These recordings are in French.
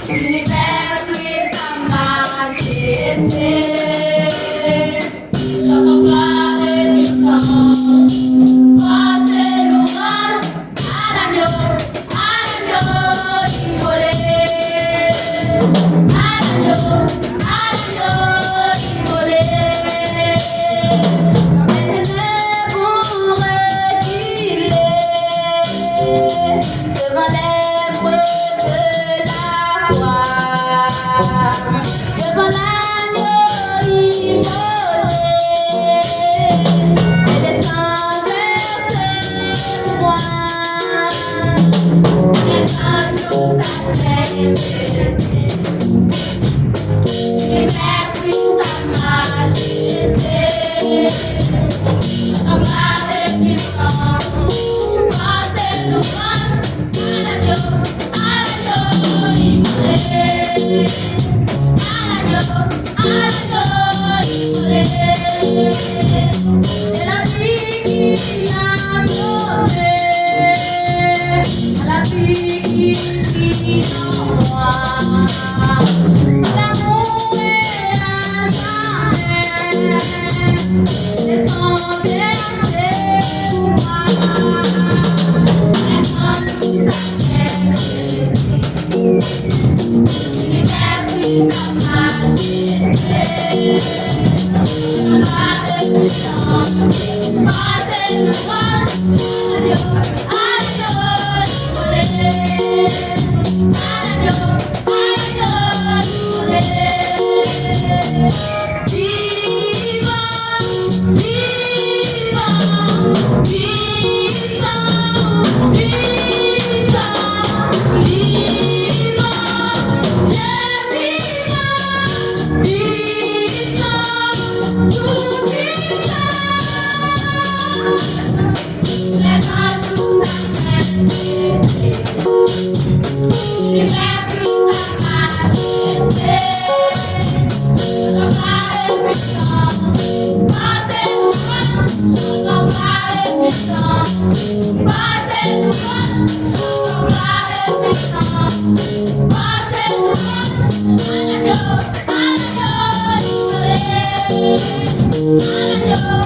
Univers et sa majesté, notre gloire et puissance, force et louange à l'agneau immolé, à l'agneau immolé. Les aînés vont reculer devant l'œuvre de la croix, devant l'agneau immolé, et le sang versé pour moi. Les anges nous accèdent, univers puis sa majesté, notre gloire et puissance, force et louange à l'agneau immolé, à l'agneau immolé. C'est la vie qui l'a sauvé, c'est la vie qui l'envoie. Son amour est à jamais, c'est son versé pour moi. Les anges nous accèdent, univers puis sa majesté, notre gloire et puissance, force et louange à l'agneau immolé, à l'agneau immolé. Vivant, vivant, puissant, puissant, vivant, Dieu vivant, puissant, tout puissant. Les anges nous accèdent, univers puis sa majesté, notre gloire et puissance, force et louange, notre gloire et puissance, force et louange, notre gloire et puissance, force et louange à l'agneau immolé, à l'agneau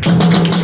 Thank you.